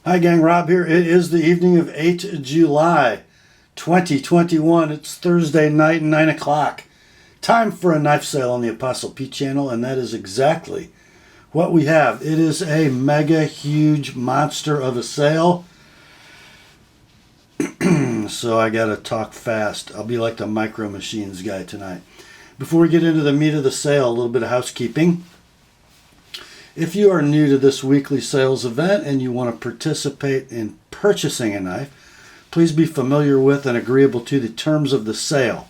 Hi gang, Rob here. It is the evening of 8 July 2021. It's Thursday night, 9 o'clock. Time for a knife sale on the Apostle P channel, and that is exactly what we have. It is a mega huge monster of a sale. So I gotta talk fast. I'll be like the Micro Machines guy tonight. Before we get into the meat of the sale, a little bit of housekeeping. If you are new to this weekly sales event and you want to participate in purchasing a knife, please be familiar with and agreeable to the terms of the sale.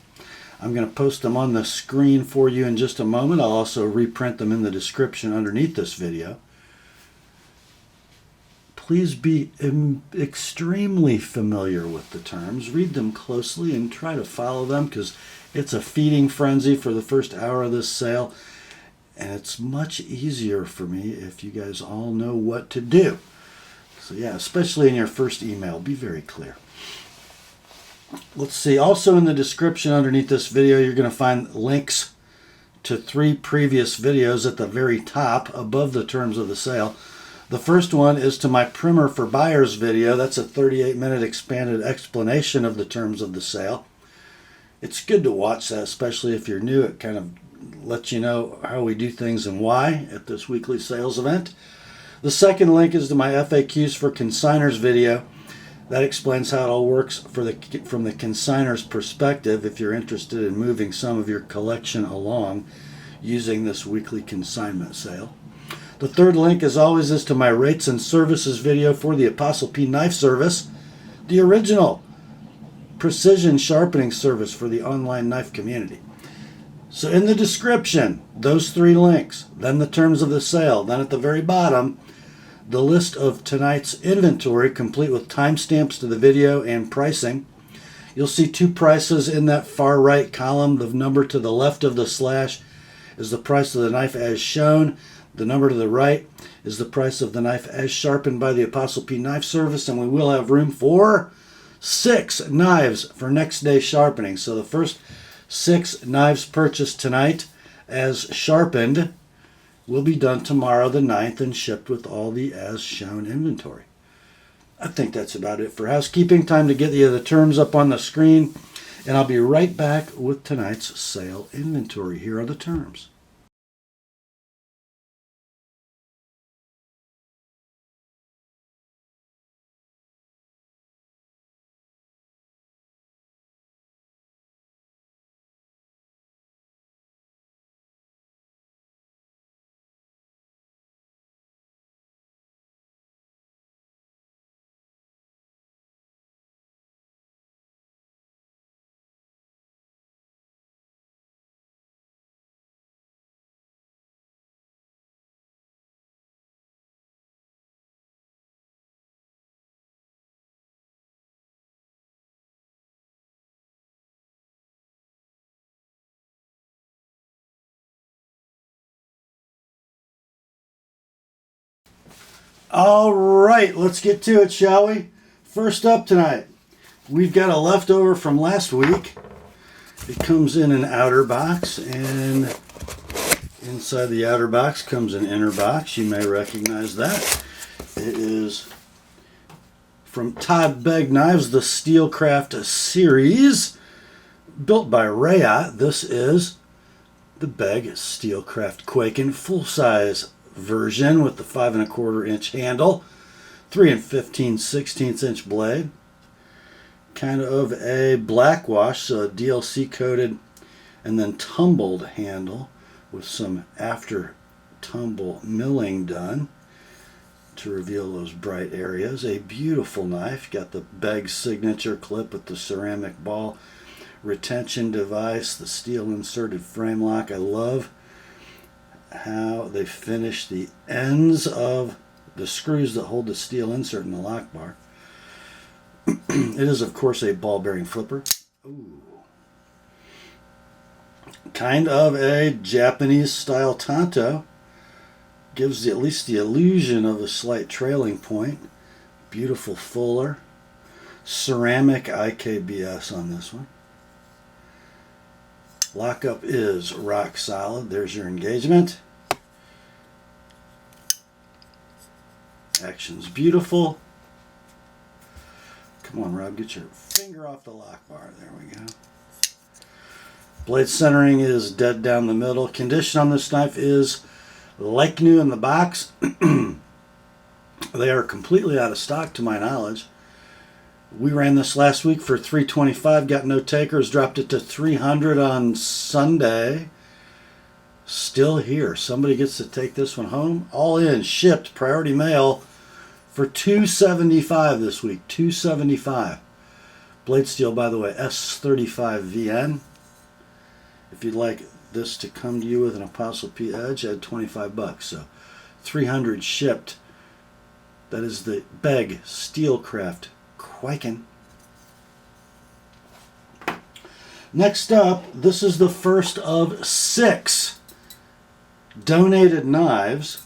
I'm going to post them on the screen for you in just a moment. I'll also reprint them in the description underneath this video. Please be extremely familiar with the terms. Read them closely and try to follow them, because it's a feeding frenzy for the first hour of this sale. And it's much easier for me if you guys all know what to do. So yeah, especially in your first email, be very clear. Let's see, also in the description underneath this video, you're going to find links to 3 previous videos at the very top above the terms of the sale. The first one is to my Primer for Buyers video. That's a 38-minute expanded explanation of the terms of the sale. It's good to watch that, especially if you're new. It kind of lets you know how we do things and why at this weekly sales event. The second link is to my FAQs for Consignors video. That explains how it all works from the consignor's perspective if you're interested in moving some of your collection along using this weekly consignment sale. The third link, as always, is to my rates and services video for the TheApostleP Knife Service, the original precision sharpening service for the online knife community. So in the description, those 3 links, then the terms of the sale, then at the very bottom, the list of tonight's inventory, complete with timestamps to the video and pricing. You'll see 2 prices in that far right column. The number to the left of the slash is the price of the knife as shown. The number to the right is the price of the knife as sharpened by the TheApostleP Knife Service, and we will have room for 6 knives for next day sharpening. So the first 6 knives purchased tonight as sharpened will be done tomorrow the 9th and shipped with all the as shown inventory. I think that's about it for housekeeping. Time to get the terms up on the screen, and I'll be right back with tonight's sale inventory. Here are the terms. All right, let's get to it, shall we? First up tonight, we've got a leftover from last week. It comes in an outer box, and inside the outer box comes an inner box. You may recognize that. It is from Todd Begg Knives, the Steelcraft series, built by Rayot. This is the Begg Steelcraft Quaken full-size version with the 5 1/4 inch handle, 3 15/16 inch blade, kind of a black wash, so a DLC coated and then tumbled handle with some after tumble milling done to reveal those bright areas. A beautiful knife, got the Begg signature clip with the ceramic ball retention device, the steel inserted frame lock. I love how they finish the ends of the screws that hold the steel insert in the lock bar. It is, of course, a ball bearing flipper. Ooh. Kind of a Japanese style tanto. Gives at least the illusion of a slight trailing point. Beautiful fuller. Ceramic IKBS on this one. Lockup is rock solid. There's your engagement. Action's beautiful. Come on, Rob, get your finger off the lock bar. There we go. Blade centering is dead down the middle. Condition on this knife is like new in the box. They are completely out of stock to my knowledge. We ran this last week for $325, got no takers, dropped it to $300 on Sunday. Still here. Somebody gets to take this one home. All in, shipped, priority mail for $275 this week. $275. Blade steel, by the way, S35VN. If you'd like this to come to you with an ApostleP edge, add $25. So $300 shipped. That is the Beg Steelcraft Kwaiken. Next up, this is the first of 6 donated knives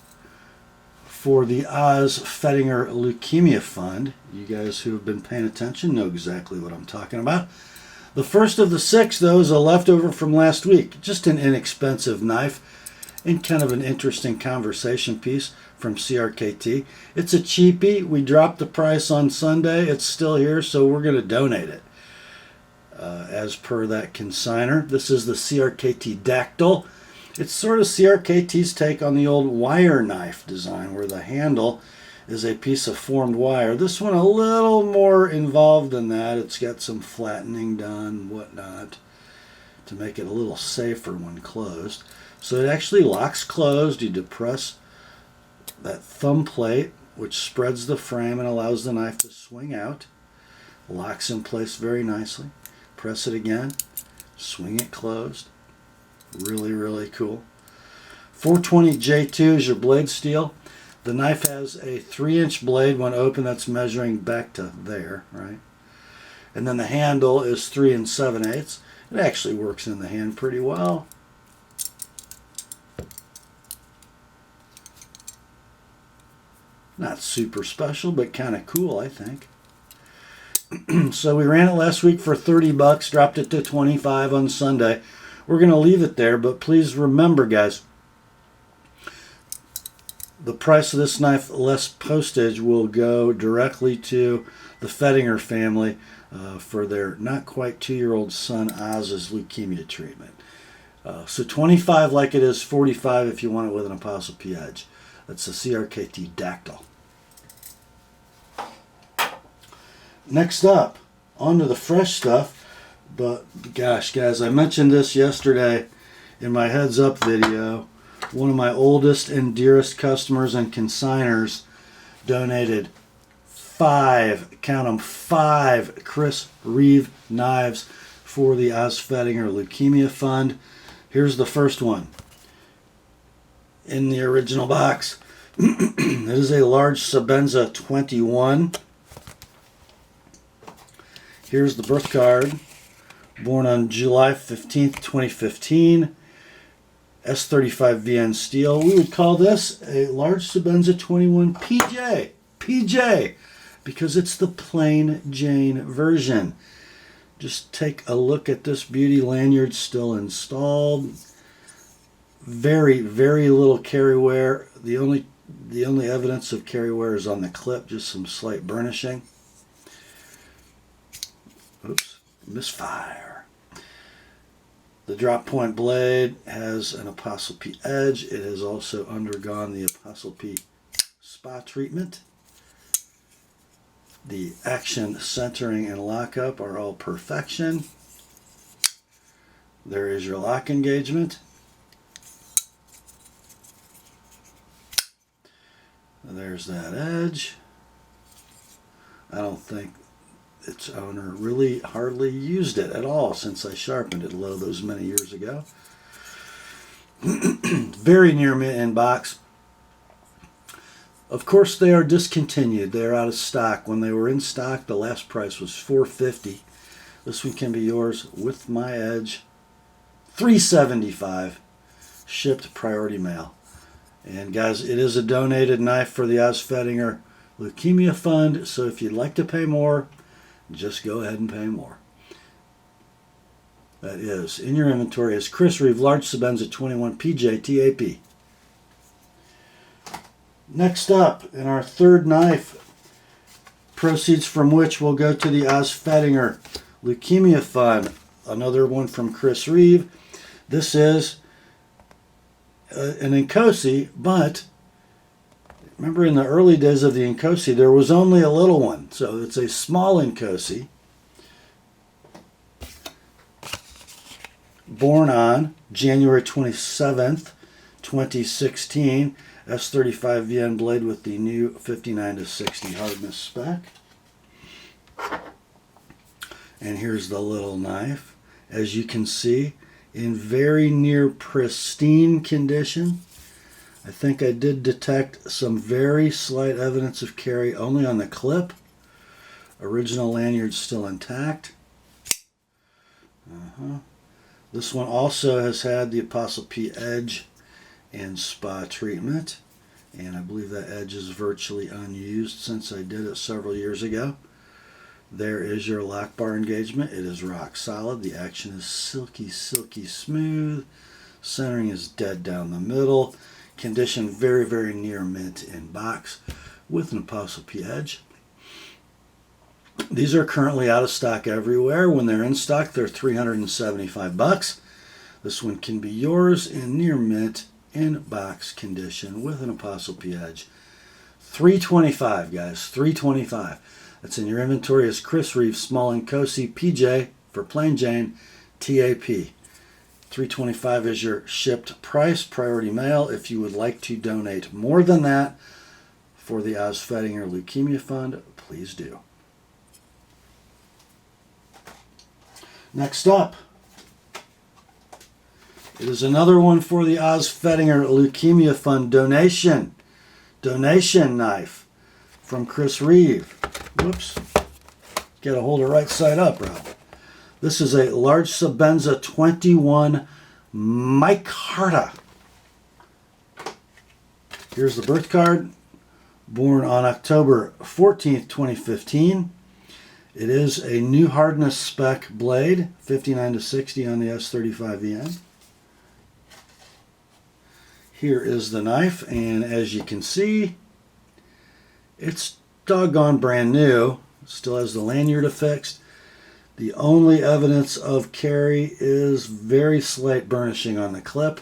for the Oz Fettinger Leukemia Fund. You guys who have been paying attention know exactly what I'm talking about. The first of the 6, though, is a leftover from last week. Just an inexpensive knife and kind of an interesting conversation piece from CRKT. It's a cheapie. We dropped the price on Sunday. It's still here, so we're going to donate it. As per that consignor, this is the CRKT Daktyl. It's sort of CRKT's take on the old wire knife design, where the handle is a piece of formed wire. This one a little more involved than that. It's got some flattening done, whatnot, to make it a little safer when closed. So it actually locks closed. You depress that thumb plate, which spreads the frame and allows the knife to swing out. Locks in place very nicely. Press it again, swing it closed. Really, really cool. 420J2 is your blade steel. The knife has a 3-inch blade when open that's measuring back to there, right? And then the handle is 3 7/8. It actually works in the hand pretty well. Not super special, but kind of cool, I think. So we ran it last week for $30, dropped it to $25 on Sunday. We're going to leave it there, but please remember, guys, the price of this knife, less postage, will go directly to the Fettinger family for their not quite 2-year-old son Oz's leukemia treatment. So $25 like it is, $45 if you want it with an ApostleP edge. That's the CRKT Daktyl. Next up, on to the fresh stuff. But gosh, guys, I mentioned this yesterday in my heads up video. One of my oldest and dearest customers and consignors donated 5, count them, 5 Chris Reeve knives for the Oz Fettinger Leukemia Fund. Here's the first one in the original box. It is a large Sebenza 21. Here's the birth card. Born on July 15th, 2015. S35VN steel. We would call this a large Sebenza 21 PJ. PJ, because it's the plain Jane version. Just take a look at this beauty. Lanyard still installed. Very, very little carry wear. The only evidence of carry wear is on the clip, just some slight burnishing. Oops, misfire. The drop point blade has an ApostleP edge. It has also undergone the ApostleP spa treatment. The action, centering, and lockup are all perfection. There is your lock engagement. There's that edge. I don't think its owner really hardly used it at all since I sharpened it low those many years ago. Very near mint in box. Of course, they are discontinued. They are out of stock. When they were in stock, the last price was $450. This one can be yours with my edge. $375. Shipped priority mail. And guys, it is a donated knife for the Oz Fettinger Leukemia Fund. So if you'd like to pay more, just go ahead and pay more. That is, in your inventory is Chris Reeve, large Sebenza 21 PJ TAP. Next up, in our third knife proceeds from which will go to the Oz Fettinger Leukemia Fund. Another one from Chris Reeve. This is an Inkosi, but remember in the early days of the Inkosi, there was only a little one. So it's a small Inkosi, born on January 27th, 2016. S35 VN blade with the new 59 to 60 hardness spec. And here's the little knife. As you can see, in very near pristine condition. I think I did detect some very slight evidence of carry only on the clip. Original lanyard still intact. This one also has had the Apostle P edge and spa treatment, and I believe that edge is virtually unused since I did it several years ago. There is your lock bar engagement. It is rock solid. The action is silky, silky smooth. Centering is dead down the middle. Condition very, very near mint in box with an Apostle P edge. These are currently out of stock everywhere. When they're in stock, they're $375. This one can be yours in near mint in box condition with an Apostle P edge. $325, guys. $325. That's in your inventory as Chris Reeve, small Inkosi, PJ for plain Jane, TAP. $325 is your shipped price, priority mail. If you would like to donate more than that for the Oz Fettinger Leukemia Fund, please do. Next up, it is another one for the Oz Fettinger Leukemia Fund donation. Donation knife from Chris Reeve. Whoops. Get a hold of right side up, Rob. This is a large Sebenza 21 Micarta. Here's the birth card. Born on October 14th, 2015. It is a new hardness spec blade, 59 to 60 on the S35VN. Here is the knife, and as you can see, it's doggone brand new. It still has the lanyard affixed. The only evidence of carry is very slight burnishing on the clip.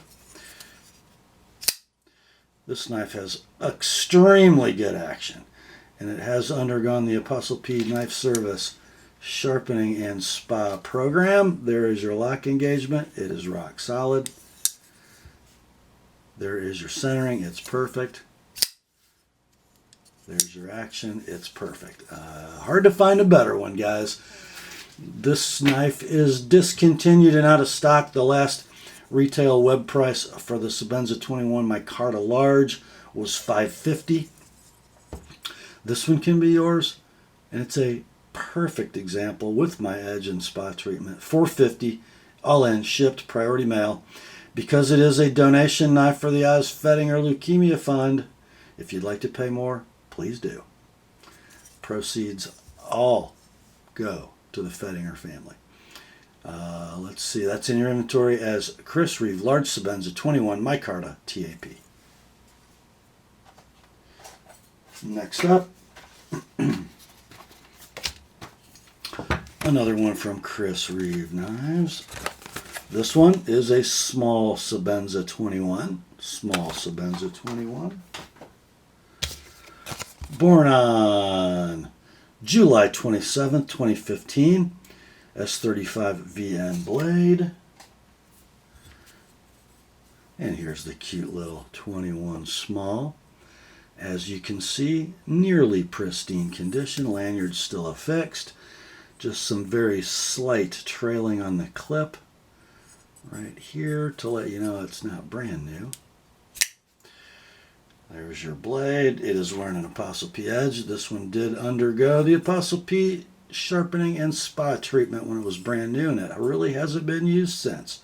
This knife has extremely good action, and it has undergone the TheApostleP Knife Service sharpening and spa program. There is your lock engagement. It is rock solid. There is your centering. It's perfect. There's your action. It's perfect. Hard to find a better one, guys. This knife is discontinued and out of stock. The last retail web price for the Sebenza 21 Micarta Large was $550. This one can be yours, and it's a perfect example with my edge and spa treatment. $450, all in, shipped, priority mail. Because it is a donation knife for the Oz Fettinger Leukemia Fund, if you'd like to pay more, please do. Proceeds all go to the Fettinger family. Let's see, that's in your inventory as Chris Reeve, large Sebenza 21 Micarta TAP. Next up, another one from Chris Reeve Knives. This one is a small Sebenza 21. Small Sebenza 21. Born on July 27th, 2015. S35 VN blade. And here's the cute little 21 small. As you can see, nearly pristine condition. Lanyard still affixed. Just some very slight trailing on the clip right here to let you know it's not brand new. There's your blade. It is wearing an Apostle P edge. This one did undergo the Apostle P sharpening and spa treatment when it was brand new, and it really hasn't been used since.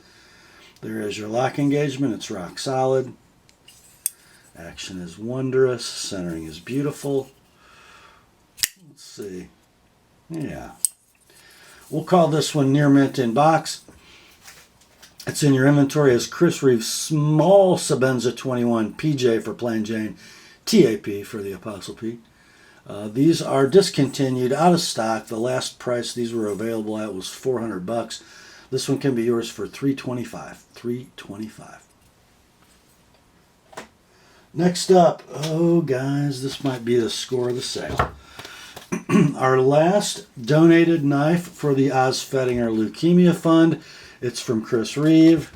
There is your lock engagement. It's rock solid. Action is wondrous. Centering is beautiful. Let's see. Yeah. We'll call this one near mint in box. It's in your inventory as Chris Reeve's small Sebenza 21 PJ for plain Jane, TAP for the Apostle P. These are discontinued, out of stock. The last price these were available at was $400. This one can be yours for $325. $325. Next up, oh guys, this might be the score of the sale. Our last donated knife for the Oz Fettinger Leukemia Fund. It's from Chris Reeve.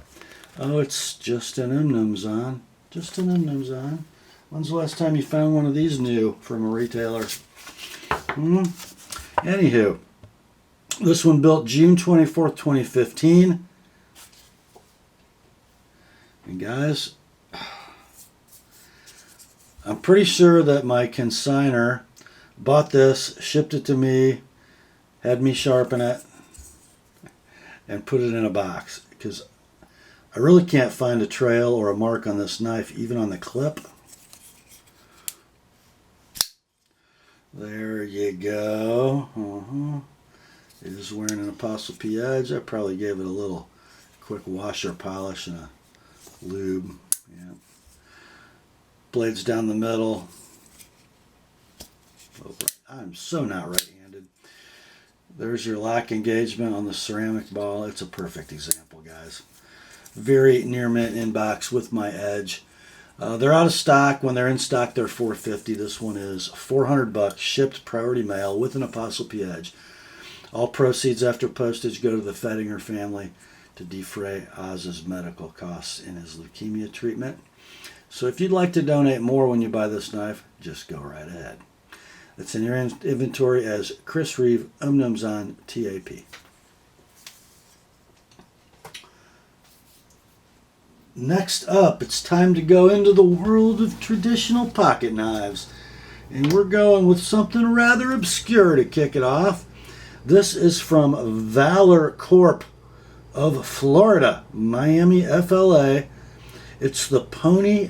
Oh, it's just an Umnumzaan. Just an Umnumzaan. When's the last time you found one of these new from a retailer? Anywho, this one built June 24th, 2015. And guys, I'm pretty sure that my consignor bought this, shipped it to me, had me sharpen it, and put it in a box. Because I really can't find a trail or a mark on this knife, even on the clip. There you go. It is wearing an ApostleP edge. I probably gave it a little quick washer polish and a lube. Yeah. Blades down the middle. Oh, I'm so not right-handed. There's your lock engagement on the ceramic ball. It's a perfect example, guys. Very near mint inbox with my edge. They're out of stock. When they're in stock, they're $450. This one is $400, shipped priority mail with an ApostleP edge. All proceeds after postage go to the Fettinger family to defray Oz's medical costs in his leukemia treatment. So if you'd like to donate more when you buy this knife, just go right ahead. It's in your inventory as Chris Reeve, Umnumzaan, TAP. Next up, it's time to go into the world of traditional pocket knives. And we're going with something rather obscure to kick it off. This is from Valor Corp of Florida, Miami, FLA. It's the Pony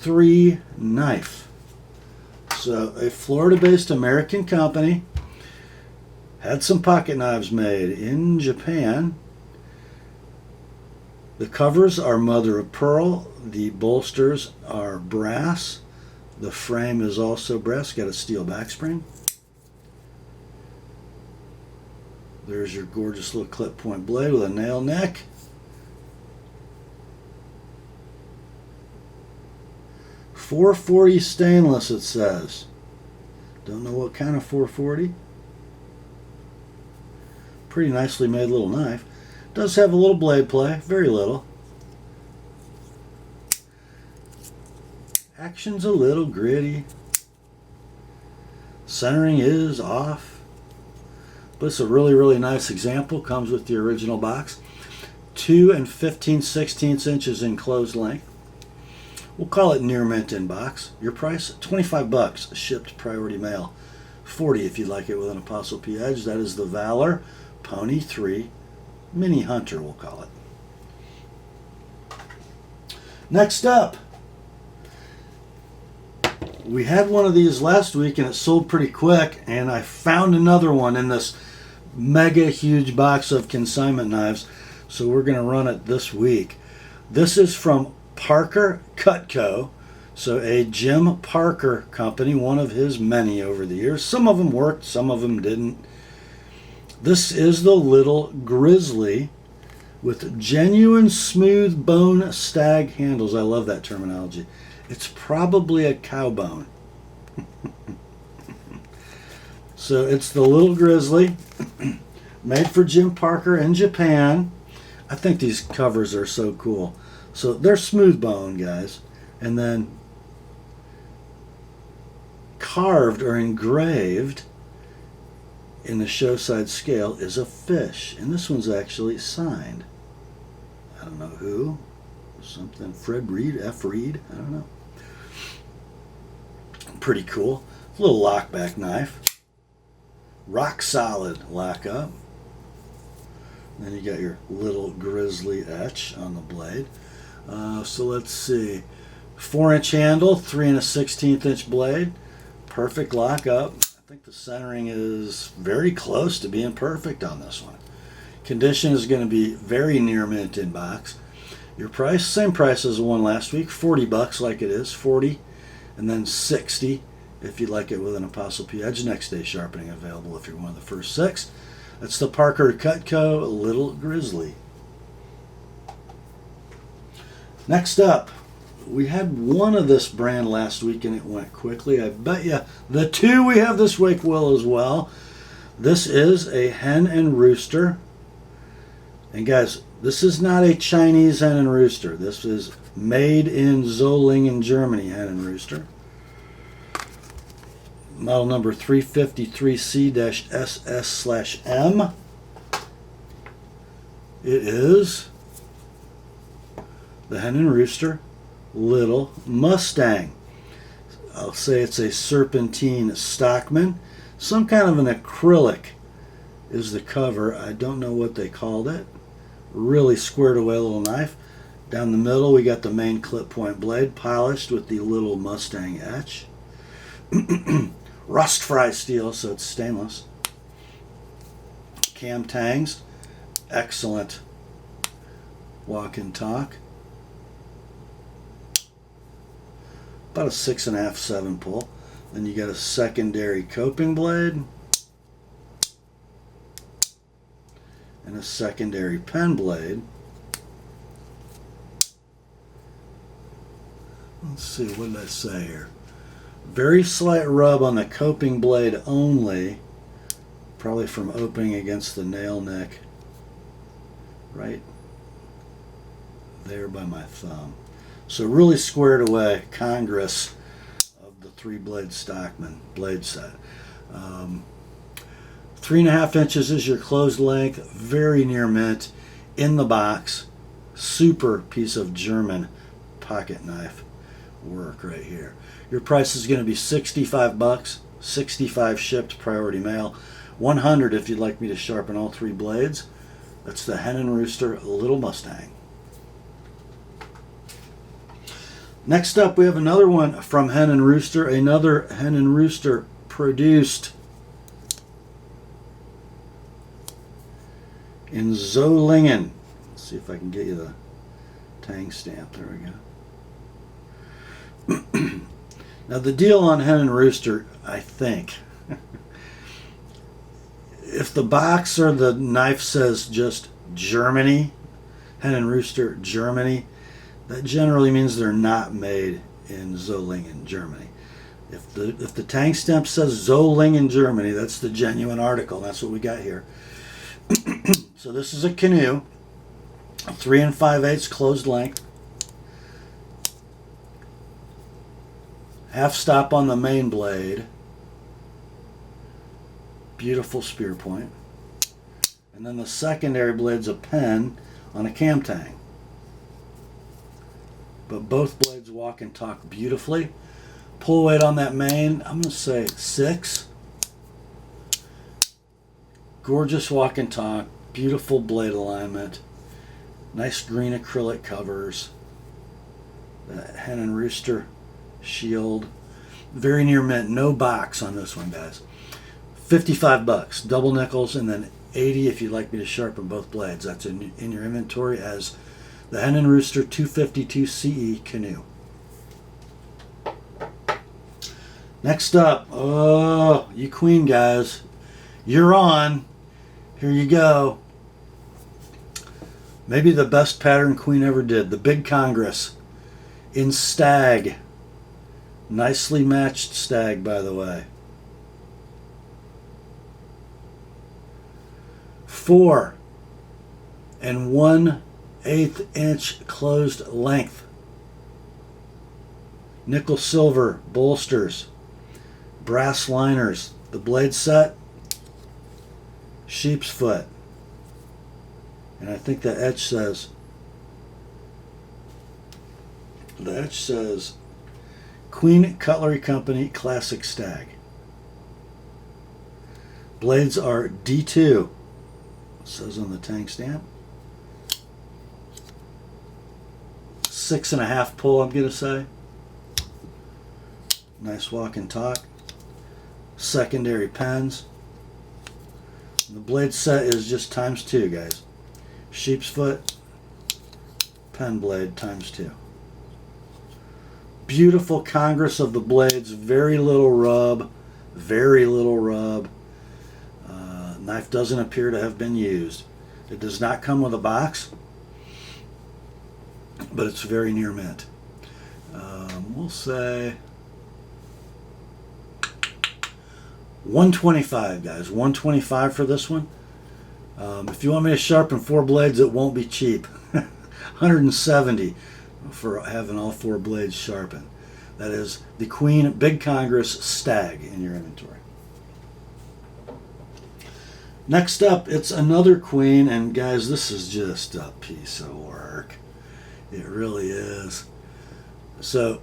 3 knife. So a Florida-based American company had some pocket knives made in Japan. The covers are mother of pearl. The bolsters are brass. The frame is also brass. Got a steel back spring. There's your gorgeous little clip point blade with a nail neck. .440 stainless, it says. Don't know what kind of .440. Pretty nicely made little knife. Does have a little blade play, very little. Action's a little gritty. Centering is off. But it's a really, really nice example. Comes with the original box. 2 15/16 inches in closed length. We'll call it near mint in box. Your price, $25, shipped priority mail. $40 if you'd like it with an ApostleP edge. That is the Valor Pony 3 Mini Hunter, we'll call it. Next up, we had one of these last week and it sold pretty quick, and I found another one in this mega huge box of consignment knives, so we're going to run it this week. This is from Parker Cutco, so a Jim Parker company, one of his many over the years. Some of them worked, some of them didn't. This is the little Grizzly with genuine smooth bone stag handles. I love that terminology. It's probably a cow bone. So it's the little Grizzly, made for Jim Parker in Japan. I think these covers are so cool. So they're smooth bone, guys. And then carved or engraved in the show side scale is a fish. And this one's actually signed. I don't know who. Something Fred Reed, F. Reed, I don't know. Pretty cool. Little lockback knife. Rock solid lock up. Then you got your little Grizzly etch on the blade. So let's see. 4-inch handle, 3 1/16" blade. Perfect lock up. I think the centering is very close to being perfect on this one. Condition is going to be very near mint in box. Your price, same price as the one last week, $40 like it is, $40, and then $60 if you like it with an Apostle P edge. Next day sharpening available if you're one of the first 6. That's the Parker Cutco Little Grizzly. Next up, we had one of this brand last week and it went quickly. I bet you the 2 we have this week will as well. This is a hen and rooster. And guys, this is not a Chinese hen and rooster. This is made in Solingen, Germany hen and rooster. Model number 353C-SS/M. It is the hen and rooster Little Mustang. I'll say it's a serpentine Stockman. Some kind of an acrylic is the cover. I don't know what they called it. Really squared away little knife. Down the middle we got the main clip point blade polished with the Little Mustang etch. Rust fry steel, so it's stainless. Cam tangs, excellent walk and talk. About a 6.5, 7 pull. Then you got a secondary coping blade and a secondary pen blade. Let's see, what did I say here? Very slight rub on the coping blade only, probably from opening against the nail neck right there by my thumb. So really squared away Congress of the 3-blade Stockman blade set. 3.5 inches is your closed length, very near mint, in the box. Super piece of German pocket knife work right here. Your price is going to be $65, 65 shipped, priority mail, $100 if you'd like me to sharpen all 3 blades. That's the hen and rooster Little Mustang. Next up, we have another one from Hen and Rooster, another Hen and Rooster produced in Solingen. Let's see if I can get you the tang stamp. There we go. Now the deal on Hen and Rooster, I think, if the box or the knife says just Germany, Hen and Rooster Germany, that generally means they're not made in Solingen, Germany. If the tang stamp says Solingen, Germany, that's the genuine article. That's what we got here. So this is a Canoe, 3 5/8 closed length. Half stop on the main blade. Beautiful spear point. And then the secondary blade's a pen on a cam tang. But both blades walk and talk beautifully. Pull weight on that main, I'm going to say 6. Gorgeous walk and talk. Beautiful blade alignment. Nice green acrylic covers. The Hen and Rooster shield. Very near mint. No box on this one, guys. $55. Double nickels, and then $80 if you'd like me to sharpen both blades. That's in your inventory as the Hen and Rooster 252 CE Canoe. Next up, oh, you queen guys, you're on. Here you go. Maybe the best pattern queen ever did. The Big Congress in Stag. Nicely matched Stag, by the way. 4 1/8 inch closed length. Nickel silver bolsters. Brass liners. The blade set, sheep's foot. And I think the etch says, Queen Cutlery Company Classic Stag. Blades are D2. It says on the tang stamp. 6.5 pull, I'm going to say. Nice walk and talk. Secondary pens. The blade set is just ×2, guys. Sheep's foot, pen blade ×2. Beautiful congress of the blades, very little rub, very little rub. Knife doesn't appear to have been used. It does not come with a box, but it's very near mint. We'll say 125, guys. 125 for this one. If you want me to sharpen 4 blades, it won't be cheap. 170 for having all 4 blades sharpened. That is the Queen Big Congress Stag in your inventory. Next up, it's another Queen, and guys, this is just a piece of work. It really is. So,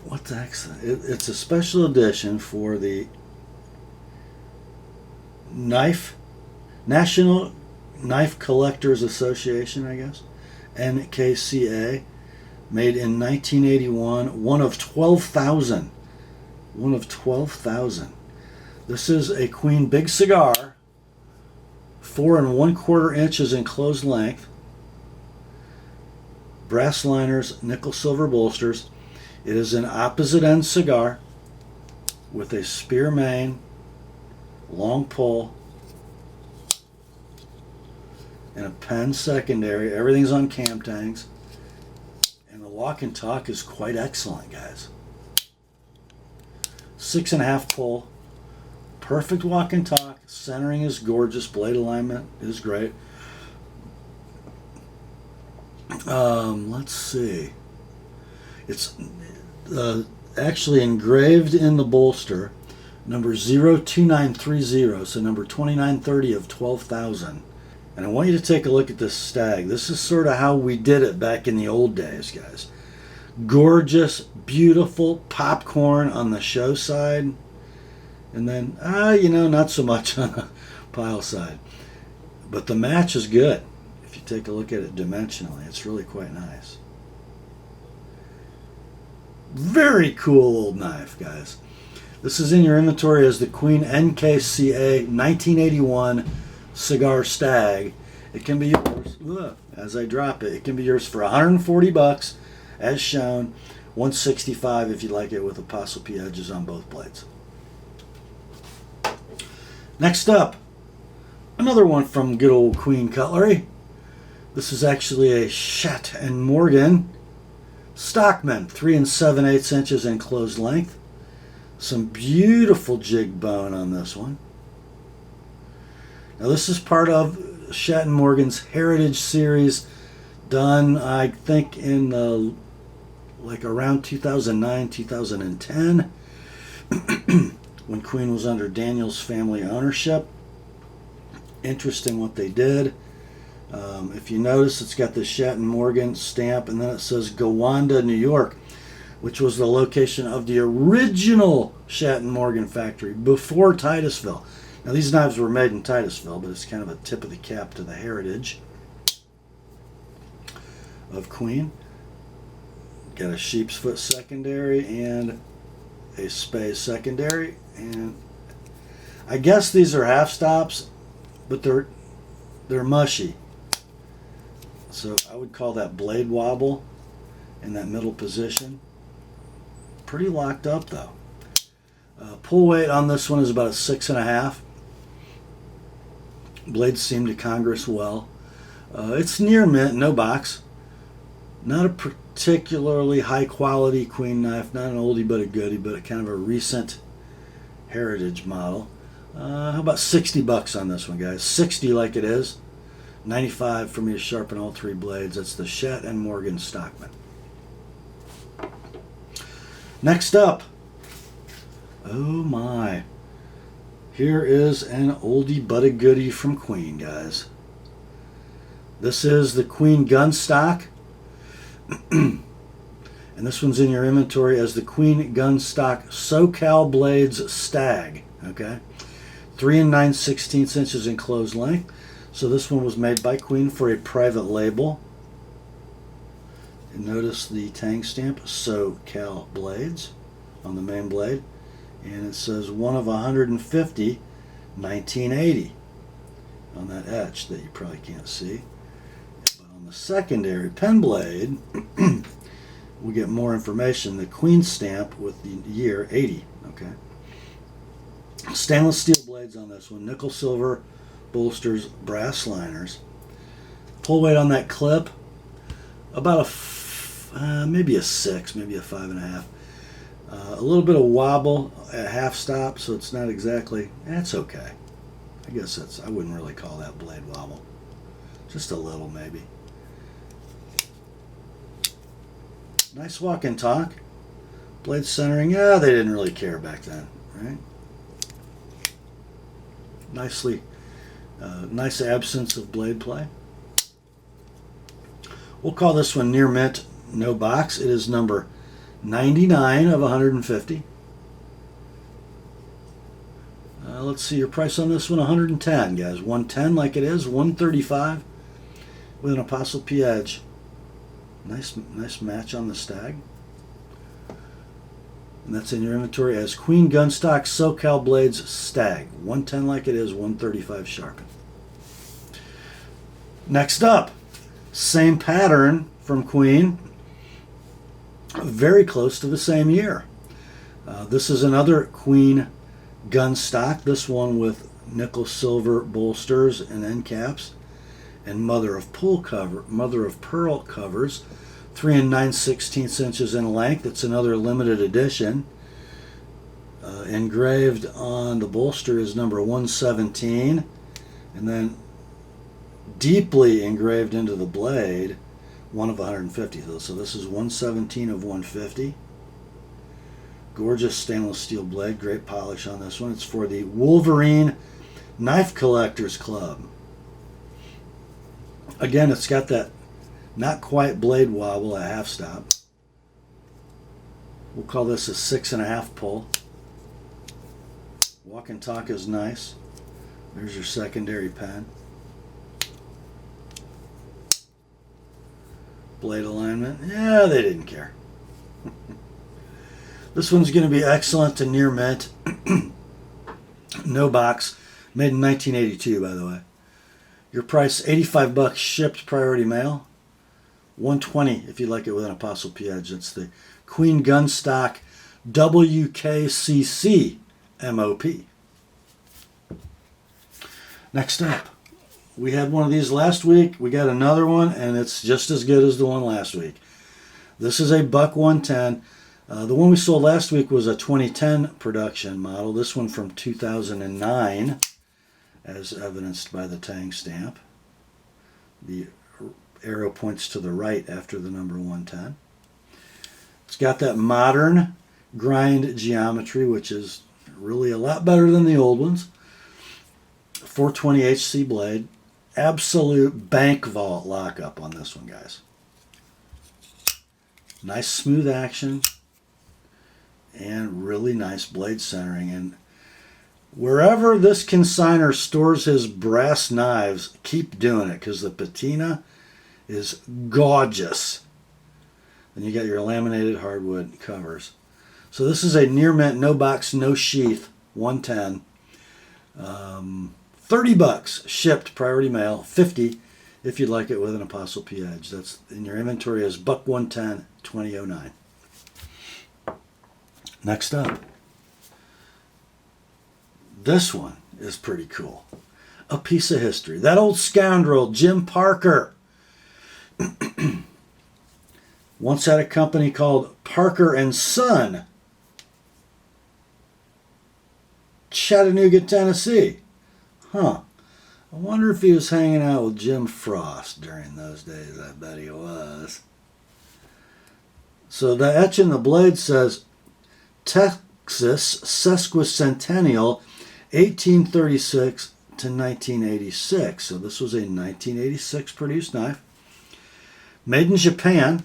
what the heck's that? It's a special edition for the National Knife Collectors Association, I guess, NKCA, made in 1981, one of 12,000. One of 12,000. This is a Queen Big Cigar, 4 1/4 inches in closed length, brass liners, nickel silver bolsters. It is an opposite end cigar with a spear main, long pull, and a pen secondary. Everything's on cam tangs, and the walk and talk is quite excellent, guys. 6.5 pull, perfect walk and talk. Centering is gorgeous. Blade alignment is great. Let's see. It's actually engraved in the bolster, number 02930, so number 2930 of 12,000. And I want you to take a look at this Stag. This is sort of how we did it back in the old days, guys. Gorgeous, beautiful popcorn on the show side, and then not so much on the pile side, but the match is good. If you take a look at it dimensionally, it's really quite nice. Very cool old knife, guys. This is in your inventory as the Queen NKCA 1981 Cigar Stag. It can be yours, as I drop it, it can be yours for $140 as shown, $165 if you like it with Apostle P edges on both blades. Next up, another one from good old Queen Cutlery. This is actually a Schatt and Morgan Stockman, 3 7/8 inches in closed length. Some beautiful jig bone on this one. Now this is part of Schatt and Morgan's Heritage Series, done I think in the around 2009, 2010, when Queen was under Daniel's family ownership. Interesting what they did. If you notice, it's got the Schatt and Morgan stamp, and then it says Gowanda, New York, which was the location of the original Schatt and Morgan factory before Titusville. Now these knives were made in Titusville, but it's kind of a tip of the cap to the heritage of Queen. Got a sheep's foot secondary and a spay secondary, and I guess these are half stops, but they're mushy, so I would call that blade wobble in that middle position. Pretty locked up though. Pull weight on this one is about a 6.5. Blades seem to congress well. It's near mint, no box. Not a particularly high quality Queen knife, not an oldie but a goodie, but kind of a recent heritage model. How about $60 on this one, guys? 60 like it is. 95 for me to sharpen all 3 blades. That's the Schatt and Morgan Stockman. Next up, oh my, here is an oldie but a goodie from Queen, guys. This is the Queen Gunstock. And this one's in your inventory as the Queen Gunstock SoCal Blades Stag. Okay, 3 9/16 inches in closed length. So this one was made by Queen for a private label. And notice the tang stamp SoCal Blades on the main blade, and it says 1 of 150, 1980 on that etch that you probably can't see, but on the secondary pen blade, we get more information. The Queen stamp with the year 80. Okay. Stainless steel blades on this one. Nickel silver bolsters, brass liners. Pull weight on that clip, about maybe a 6, maybe a 5.5. A little bit of wobble at half stop, so it's not exactly, it's okay. I guess I wouldn't really call that blade wobble. Just a little, maybe. Nice walk and talk. Blade centering, they didn't really care back then, right? Nice absence of blade play. We'll call this one near mint, no box. It is number 99 of 150. Let's see your price on this one, 110, guys. 110 like it is, 135 with an Apostle P edge. Nice match on the Stag. And that's in your inventory as Queen Gunstock SoCal Blades Stag. 110 like it is, 135 sharpen. Next up, same pattern from Queen. Very close to the same year. This is another Queen Gunstock. This one with nickel silver bolsters and end caps and mother of pearl covers. 3 9/16 inches in length. It's another limited edition. Engraved on the bolster is number 117, and then deeply engraved into the blade, 1 of 150. So this is 117 of 150. Gorgeous stainless steel blade, great polish on this one. It's for the Wolverine Knife Collectors Club. Again, it's got that not quite blade wobble at half stop. We'll call this a 6.5 pull. Walk and talk is nice. There's your secondary pen. Blade alignment, they didn't care. This one's going to be excellent to near mint. No box. Made in 1982, by the way. Your price, $85 shipped priority mail. $120 if you like it with an Apostle P edge. It's the Queen Gunstock WKCC MOP. Next up, we had one of these last week. We got another one, and it's just as good as the one last week. This is a buck 110. The one we sold last week was a 2010 production model. This one from 2009, as evidenced by the tang stamp. The arrow points to the right after the number 110. It's got that modern grind geometry, which is really a lot better than the old ones. 420 HC blade. Absolute bank vault lockup on this one, guys. Nice smooth action and really nice blade centering. And wherever this consignor stores his brass knives, keep doing it because the patina is gorgeous. Then you got your laminated hardwood covers. So this is a near mint, no box, no sheath, 110. $30 shipped priority mail, $50 if you'd like it with an Apostle P edge. That's in your inventory as buck 110, 2009. Next up, this one is pretty cool. A piece of history. That old scoundrel, Jim Parker, once had a company called Parker and Son, Chattanooga, Tennessee. I wonder if he was hanging out with Jim Frost during those days. I bet he was. So the etch in the blade says, Texas Sesquicentennial, 1836 to 1986. So this was a 1986 produced knife. Made in Japan.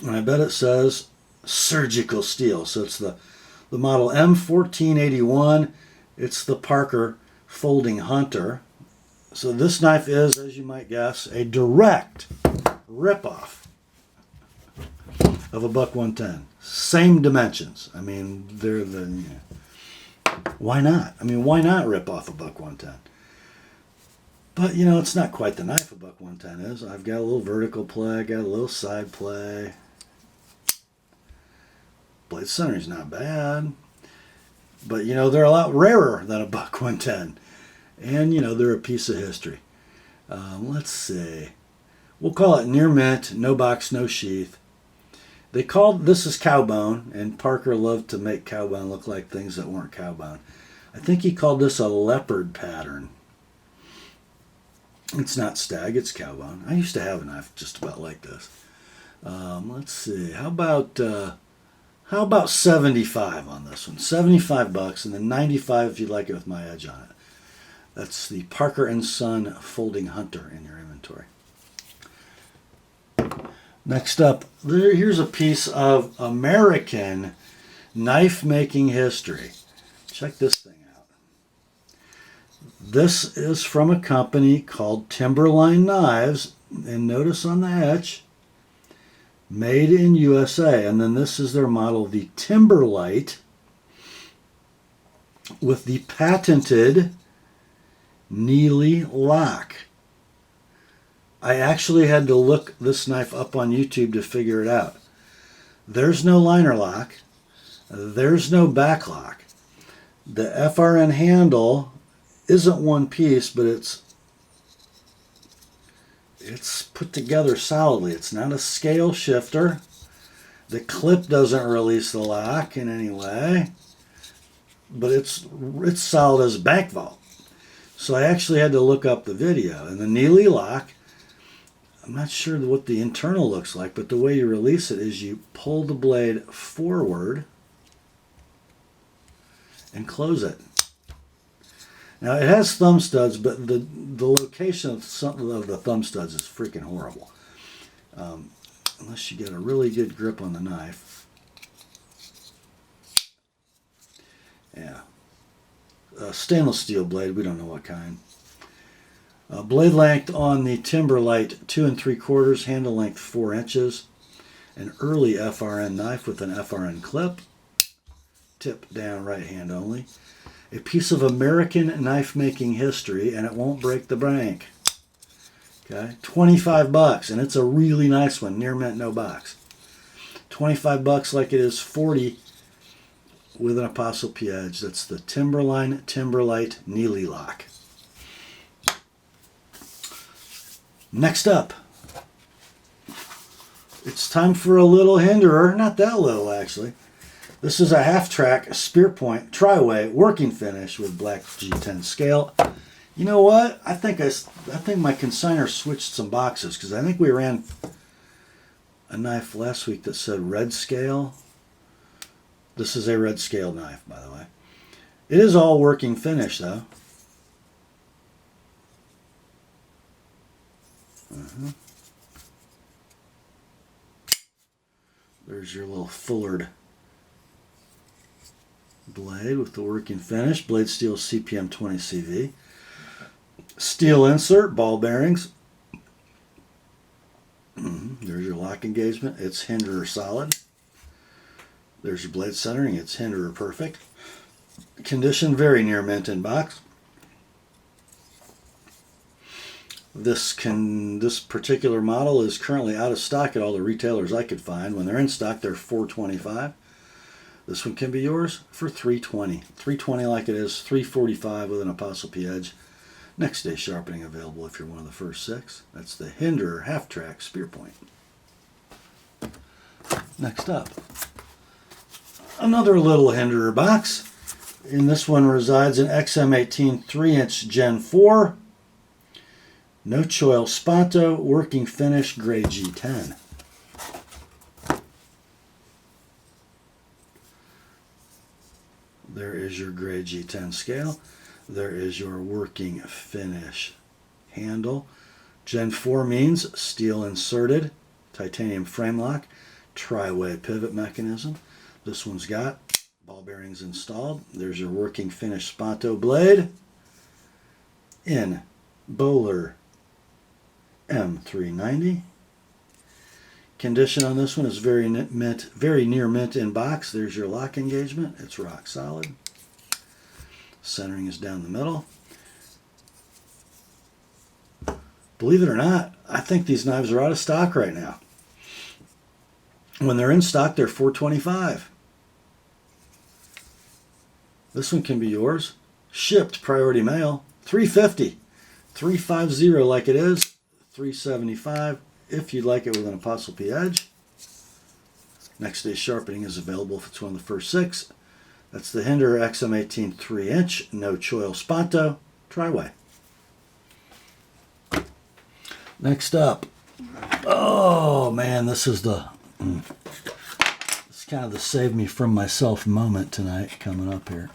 And I bet it says surgical steel. So it's the model M1481. It's the Parker Folding Hunter. So this knife is, as you might guess, a direct ripoff of a buck 110. Same dimensions. I mean, they're the... Why not? I mean, why not rip off a buck 110? But, you know, it's not quite the knife a buck 110 is. I've got a little vertical play, got a little side play. Blade centering's not bad. But, you know, they're a lot rarer than a buck 110. And, you know, they're a piece of history. Let's see. We'll call it near mint, no box, no sheath. They called, this is cowbone, and Parker loved to make cowbone look like things that weren't cowbone. I think he called this a leopard pattern. It's not stag, it's cowbone. I used to have a knife just about like this. Let's see, how about 75 on this one? 75 bucks, and then 95 if you'd like it with my edge on it. That's the Parker & Son Folding Hunter in your inventory. Next up, here's a piece of American knife making history. Check this thing out. This is from a company called Timberline Knives, and notice on the etch, made in USA. And then this is their model, the Timberlite, with the patented Neely lock. I actually had to look this knife up on YouTube to figure it out. There's no liner lock. There's no back lock. The FRN handle isn't one piece, but it's put together solidly. It's not a scale shifter. The clip doesn't release the lock in any way, but it's solid as a bank vault. So I actually had to look up the video. And the Neely lock, I'm not sure what the internal looks like, but the way you release it is you pull the blade forward and close it. Now it has thumb studs, but the location of the thumb studs is freaking horrible. Unless you get a really good grip on the knife. Yeah. Stainless steel blade, we don't know what kind. Blade length on the Timberlite 2 3/4, handle length 4 inches. An early FRN knife with an FRN clip. Tip down, right hand only. A piece of American knife making history, and it won't break the bank. Okay, 25 bucks, and it's a really nice one, near mint, no box. 25 bucks like it is 40 with an ApostleP edge. That's the Timberline Timberlite Neely lock. Next up, it's time for a little hinderer. Not that little, actually. This is a half-track spear point tri-way working finish with black G10 scale. You know what? I think my consignor switched some boxes, because I think we ran a knife last week that said red scale. This is a red scale knife, by the way. It is all working finish, though. There's your little fullered blade with the working finish. Blade steel CPM 20 CV. Steel insert, ball bearings. There's your lock engagement. It's hinderer solid. There's your blade centering. It's hinderer perfect. Condition very near mint in box. This particular model is currently out of stock at all the retailers I could find. When they're in stock, they're $425. This one can be yours for $320. $320 like it is, $345 with an ApostleP edge. Next day sharpening available if you're one of the first 6. That's the Hinderer half-track spear point. Next up, another little Hinderer box. In this one resides an XM18 3-inch Gen 4. No choil Spanto, working finish, gray G10. There is your gray G10 scale. There is your working finish handle. Gen 4 means steel inserted, titanium frame lock, tri-way pivot mechanism. This one's got ball bearings installed. There's your working finish Spanto blade in Bowler M390. Condition on this one is very near mint in box. There's your lock engagement. It's rock solid. Centering is down the middle. Believe it or not, I think these knives are out of stock right now. When they're in stock, they're $4.25. This one can be yours. Shipped priority mail, $3.50. $3.50 like it is, $3.75 if you'd like it with an ApostleP edge. Next day sharpening is available if it's one of the first 6. That's the Hinderer XM18 3-inch, no choil sponto, tri-way. Next up, oh man, this is it's kind of the save me from myself moment tonight coming up here.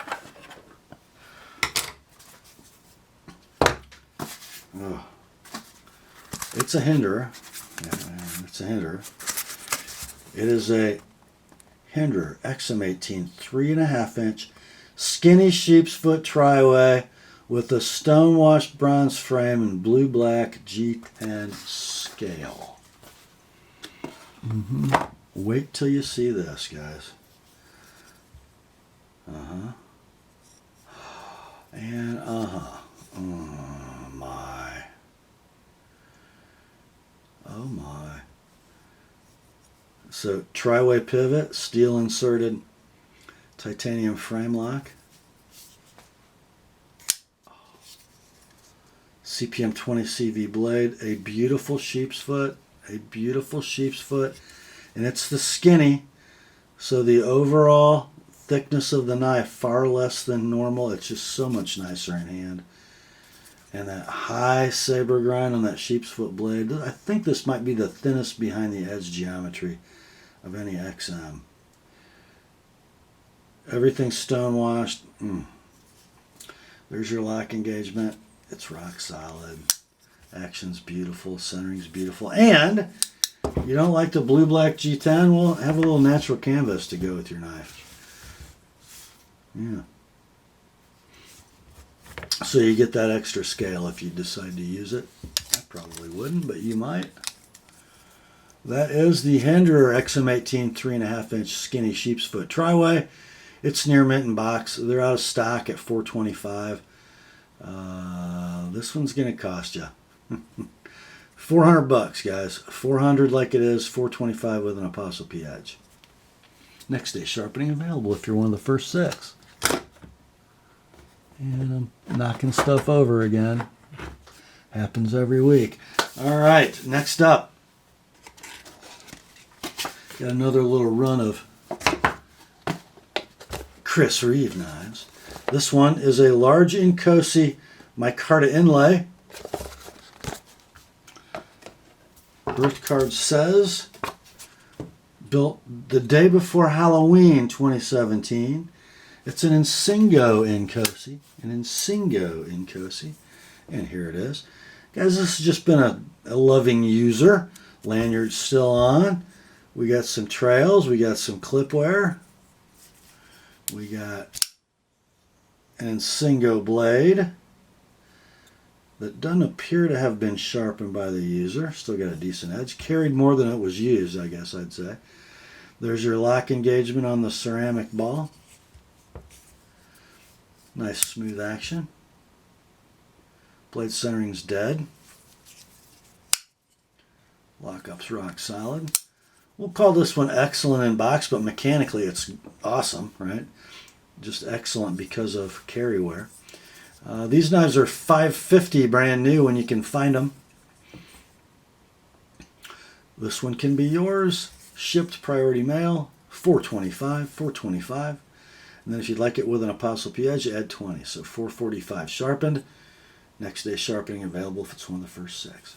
Oh. It's a Hinderer. Yeah, it's a Hinderer. It is a Hinderer XM18 3.5-inch skinny sheep's foot tri-way with a stonewashed bronze frame and blue-black G10 scale. Wait till you see this, guys. And oh my. Oh my. So tri-way pivot, steel inserted titanium frame lock. CPM 20 CV blade, a beautiful sheep's foot, and it's the skinny, so the overall thickness of the knife far less than normal. It's just so much nicer in hand. And that high saber grind on that sheep's foot blade, I think this might be the thinnest behind the edge geometry of any XM. Everything's stonewashed. There's your lock engagement. It's rock solid. Action's beautiful. Centering's beautiful. And you don't like the blue-black G10? Well, have a little natural canvas to go with your knife. Yeah. So you get that extra scale if you decide to use it. I probably wouldn't, but you might. That is the Hinderer XM18 3.5-inch skinny sheep's foot tri-way. It's near mint in box. They're out of stock at $4.25. This one's going to cost you $400, guys. $400 like it is, $425 with an ApostleP edge. Next day sharpening available if you're one of the first 6. And I'm knocking stuff over again. Happens every week. All right, next up. Got another little run of Reeve knives. This one is a large Inkosi Micarta inlay. Birth card says, built the day before Halloween 2017. It's an Insingo Inkosi. And here it is. Guys, this has just been a loving user. Lanyard's still on. We got some trails. We got some clip wear. We got an Insingo blade that doesn't appear to have been sharpened by the user. Still got a decent edge. Carried more than it was used, I guess I'd say. There's your lock engagement on the ceramic ball. Nice smooth action. Blade centering's dead. Lockup's rock solid. We'll call this one excellent in box, but mechanically it's awesome, right? Just excellent because of carry wear. These knives are $550 brand new when you can find them. This one can be yours. Shipped priority mail, $425. And then if you'd like it with an ApostleP edge, add 20. So $445 sharpened. Next day sharpening available if it's one of the first 6.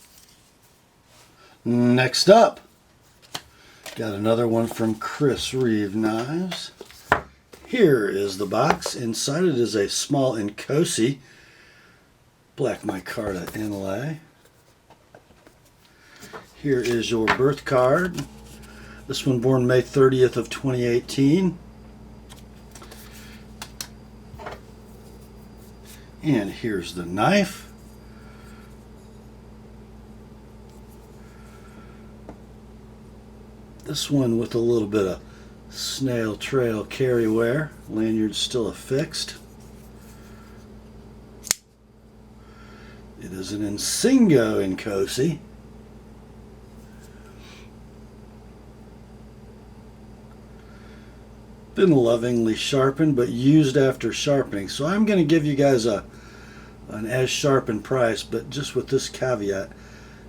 Next up, got another one from Reeve Knives. Here is the box. Inside it is a small Inkosi black micarta inlay. Here is your birth card. This one born May 30th of 2018. And here's the knife. This one with a little bit of snail trail carry wear. Lanyard's still affixed. is an Insingo Inkosi. Been lovingly sharpened, but used after sharpening. So I'm going to give you guys an as sharpened price, but just with this caveat,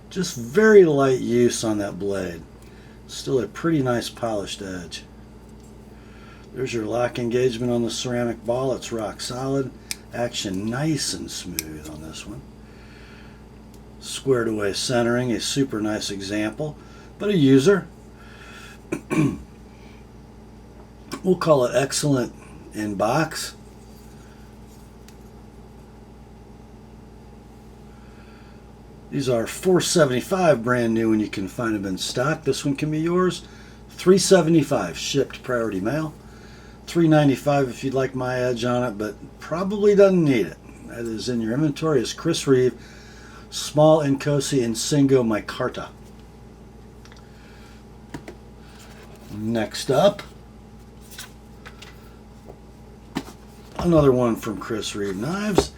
just very light use on that blade. Still a pretty nice polished edge. There's your lock engagement on the ceramic ball. It's rock solid. Action nice and smooth on this one. Squared away centering, a super nice example, but a user. We'll call it excellent in box. These are $475 brand new, and you can find them in stock. This one can be yours. $375 shipped priority mail. $395 if you'd like my edge on it, but probably doesn't need it. That is in your inventory is Chris Reeve, small Inkosi Insingo Micarta. Next up, another one from Chris Reeve Knives.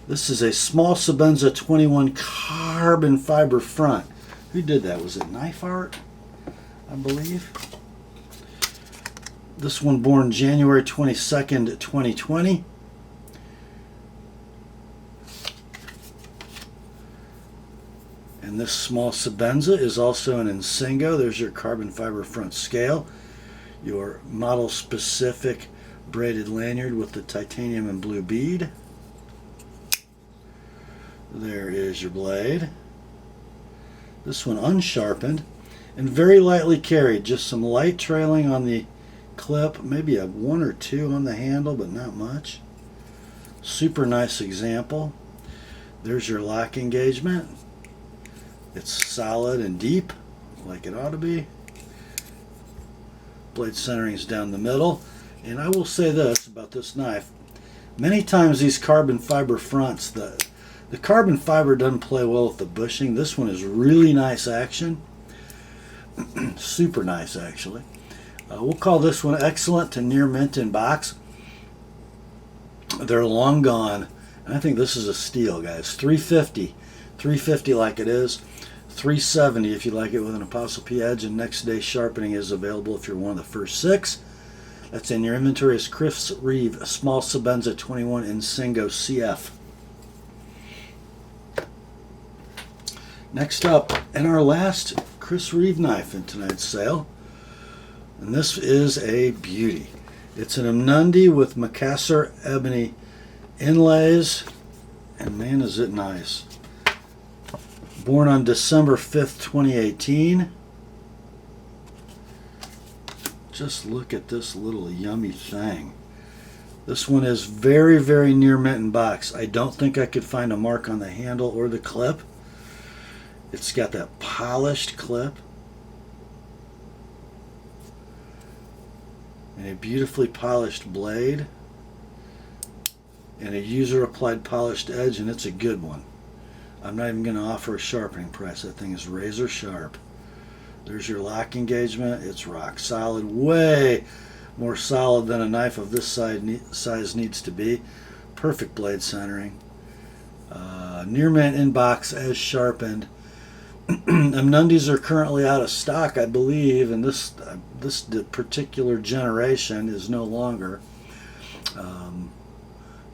This is a small Sebenza 21 carbon fiber front. Who did that? Was it Knife Art, I believe? This one born January 22nd, 2020. And this small Sebenza is also an Insingo. There's your carbon fiber front scale. Your model specific braided lanyard with the titanium and blue bead. There is your blade. This one unsharpened and very lightly carried. Just some light trailing on the clip, maybe a 1 or 2 on the handle, but not much. Super nice example. There's your lock engagement. It's solid and deep, like it ought to be. Blade centering is down the middle. And I will say this about this knife. Many times these carbon fiber fronts, the carbon fiber doesn't play well with the bushing. This one is really nice action. Super nice, actually. We'll call this one excellent to near mint in box. They're long gone. And I think this is a steal, guys. $350. $350 like it is. $370 if you like it with an ApostleP edge. And next day sharpening is available if you're one of the first 6. That's in your inventory is Chris Reeve, a small Sebenza 21 Insingo CF. Next up, and our last Chris Reeve knife in tonight's sale. And this is a beauty. It's an Umnumzaan with Macassar ebony inlays. And man, is it nice. Born on December 5th, 2018. Just look at this little yummy thing. This one is very, very near mint in box. I don't think I could find a mark on the handle or the clip. It's got that polished clip. And a beautifully polished blade. And a user applied polished edge, and it's a good one. I'm not even going to offer a sharpening price. That thing is razor sharp. There's your lock engagement. It's rock solid, way more solid than a knife of this size needs to be. Perfect blade centering. Near mint in box as sharpened. Umnumzaans are currently out of stock, I believe, and this particular generation is no longer.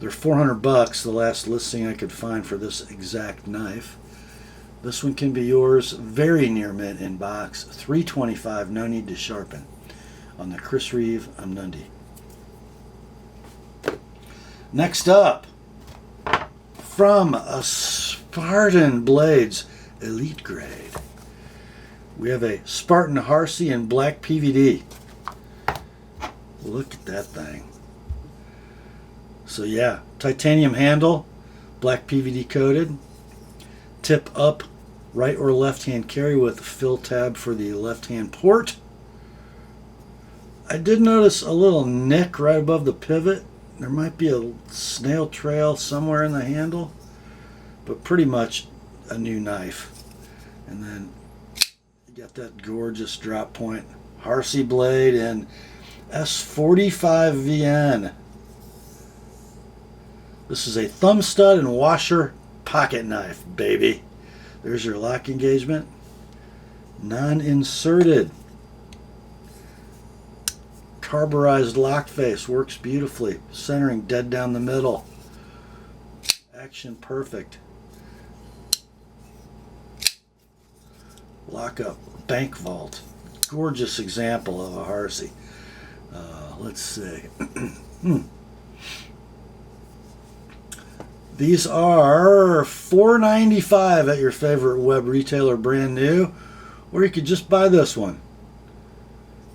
They're $400, the last listing I could find for this exact knife. This one can be yours, very near mint in box, $325, no need to sharpen, on the Chris Reeve Umnumzaan. Next up, from a Spartan Blades Elite Grade, we have a Spartan Harsey in black PVD. Look at that thing. So yeah, titanium handle, black PVD coated, tip up, right or left hand carry with a fill tab for the left hand port. I did notice a little nick right above the pivot. There might be a snail trail somewhere in the handle, but pretty much a new knife. And then you got that gorgeous drop point Harsey blade in S45VN. This is a thumb stud and washer pocket knife, baby. There's your lock engagement. Non-inserted. Carburized lock face, works beautifully. Centering dead down the middle. Action perfect. Lock up, bank vault. Gorgeous example of a Harsey. Let's see. These are $4.95 at your favorite web retailer, brand new, or you could just buy this one.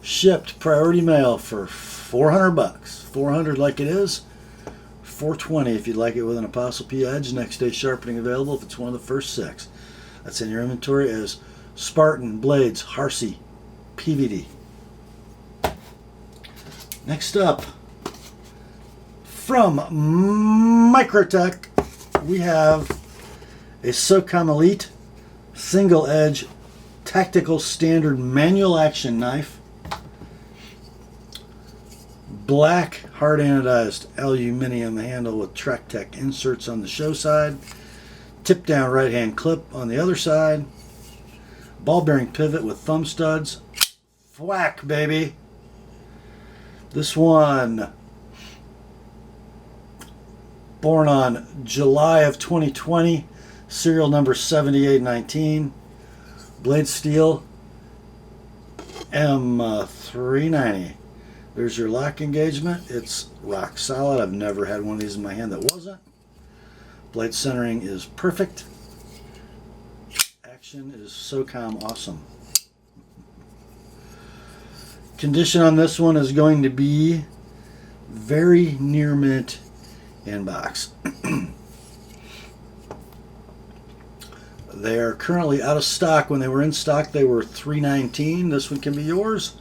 Shipped priority mail for $400. $400 like it is. $420 if you'd like it with an Apostle P edge. Next day sharpening available if it's one of the first 6. That's in your inventory as Spartan, Blades, Harsey, PVD. Next up, from Micarta, we have a SOCOM Elite single edge tactical standard manual action knife. Black hard anodized aluminum handle with Trek Tech inserts on the show side. Tip down right hand clip on the other side. Ball bearing pivot with thumb studs. Thwack, baby. This one, born on July of 2020, serial number 7819, blade steel M390. There's your lock engagement. It's rock solid. I've never had one of these in my hand that wasn't. Blade centering is perfect. Action is SOCOM awesome. Condition on this one is going to be very near mint in box. They are currently out of stock. When they were in stock, they were $319. This one can be yours.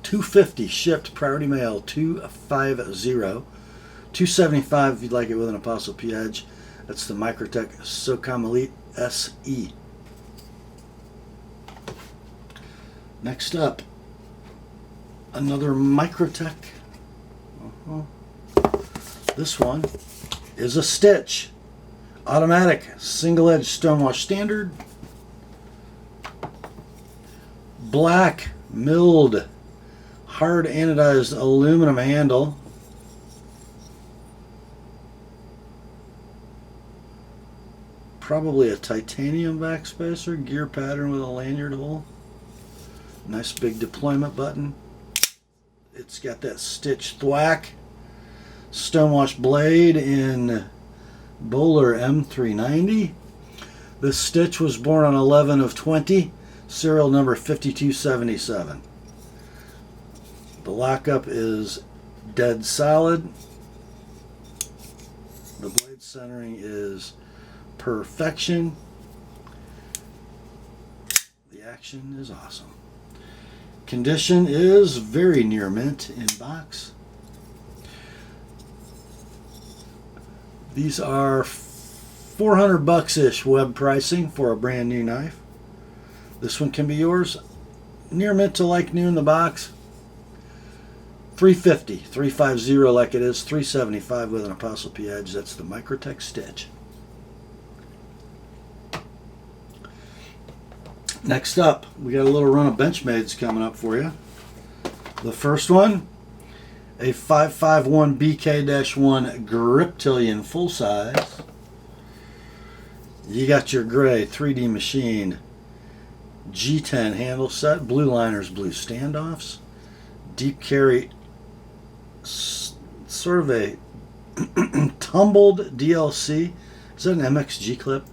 $250 shipped priority mail. $250. $275 if you'd like it with an Apostle P edge. That's the Micarta SOCOM Elite SE. Next up, another Micarta. This one is a Stitch. Automatic single edge stonewash standard. Black milled hard anodized aluminum handle. Probably a titanium backspacer. Gear pattern with a lanyard hole. Nice big deployment button. It's got that Stitch thwack. Stonewash blade in Bowler M390. This Stitch was born on 11 of 20, serial number 5277. The lockup is dead solid. The blade centering is perfection. The action is awesome. Condition is very near mint in box. These are $400-ish web pricing for a brand new knife. This one can be yours. Near mint to like new in the box. $350, $350 like it is, $375 with an Apostle P edge. That's the Micarta Stitch. Next up, we got a little run of Benchmades coming up for you. The first one, a 551 BK-1 Griptilian full size. You got your gray 3D machine G10 handle set, blue liners, blue standoffs, deep carry, sort of a tumbled DLC. Is that an MXG clip?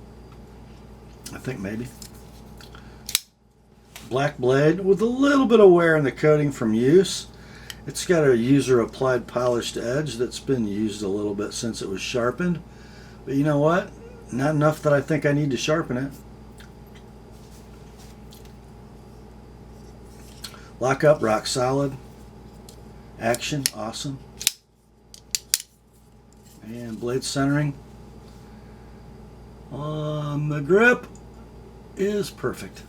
I think maybe. Black blade with a little bit of wear in the coating from use. It's got a user applied polished edge that's been used a little bit since it was sharpened. But you know what? Not enough that I think I need to sharpen it. Lock up, rock solid. Action, awesome. And blade centering on the grip is perfect.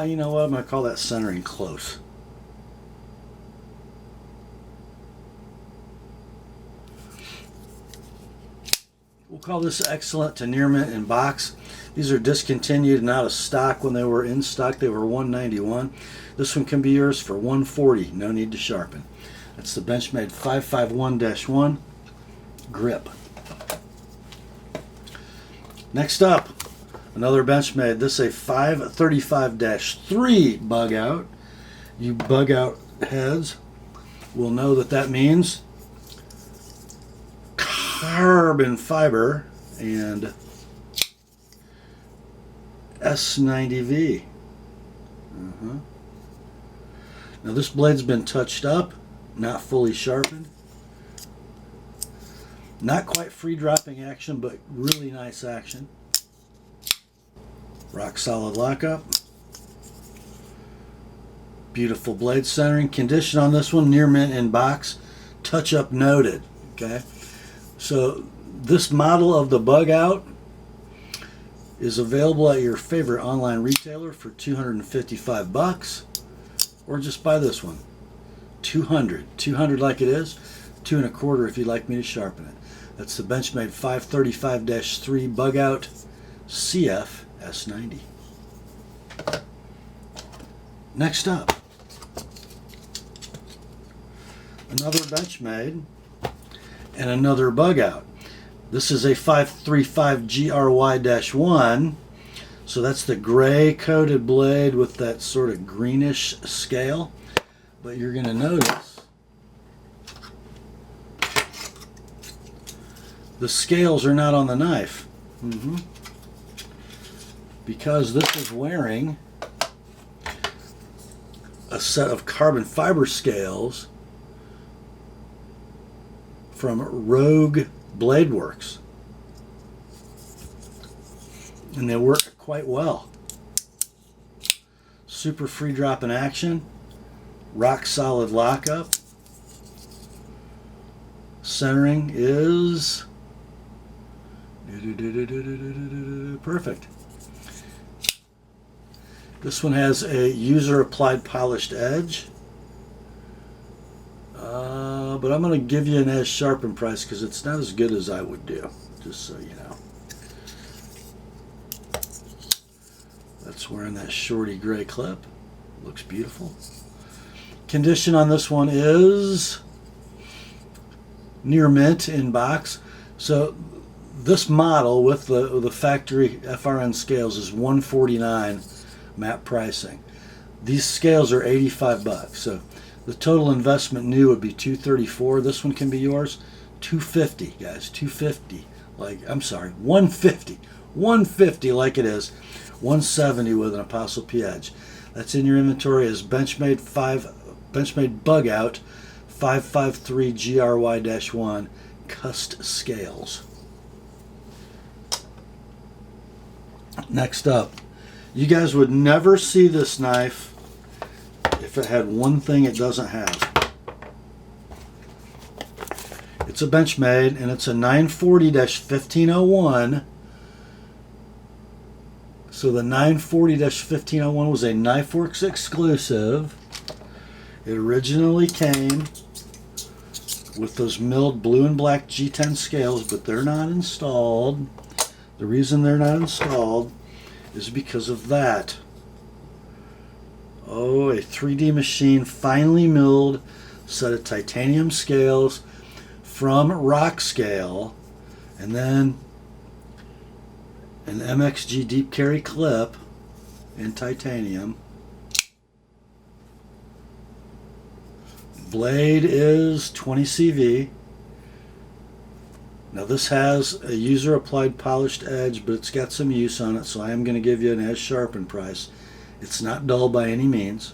You know what? I'm going to call that centering close. call this excellent to near mint in box. These are discontinued and out of stock. When they were in stock, they were $191. This one can be yours for $140. No need to sharpen. That's the Benchmade 551-1 grip. Next up, another Benchmade. This is a 535-3 bug out. You bug out heads will know that that means carbon fiber and S90V. Now this blade's been touched up, not fully sharpened. Not quite free dropping action, but really nice action. Rock solid lockup. Beautiful blade centering. Condition on this one, near mint in box. Touch up noted. Okay. So this model of the bug out is available at your favorite online retailer for $255, or just buy this one. $200 like it is, $2.25 if you'd like me to sharpen it. That's the Benchmade 535-3 bug out CF S90. Next up, another Benchmade and another bug out. This is a 535 GRY-1, so that's the gray coated blade with that sort of greenish scale. But you're going to notice the scales are not on the knife, because this is wearing a set of carbon fiber scales from Rogue Blade Works, and they work quite well. Super free drop in action, rock solid lockup. Centering is perfect. This one has a user applied polished edge. But I'm going to give you an as sharpened price because it's not as good as I would do, just so you know. That's wearing that shorty gray clip. Looks beautiful. Condition on this one is near mint in box. So this model with the factory FRN scales is $149 MAP pricing. These scales are $85. So the total investment new would be $234. This one can be yours. $250, guys. $250. Like, I'm sorry, $150. $150 like it is. $170 with an Apostle P edge. That's in your inventory as Benchmade Bug Out 553 GRY-1 Cust Scales. Next up, you guys would never see this knife if it had one thing it doesn't have. It's a Benchmade and it's a 940-1501. So the 940-1501 was a KnifeWorks exclusive. It originally came with those milled blue and black G10 scales, but they're not installed. The reason they're not installed is because of that. Oh, a 3D machine, finely milled set of titanium scales from Rock Scale, and then an MXG deep carry clip in titanium. Blade is 20 CV. Now this has a user applied polished edge, but it's got some use on it, so I am going to give you an as sharpened price. It's not dull by any means.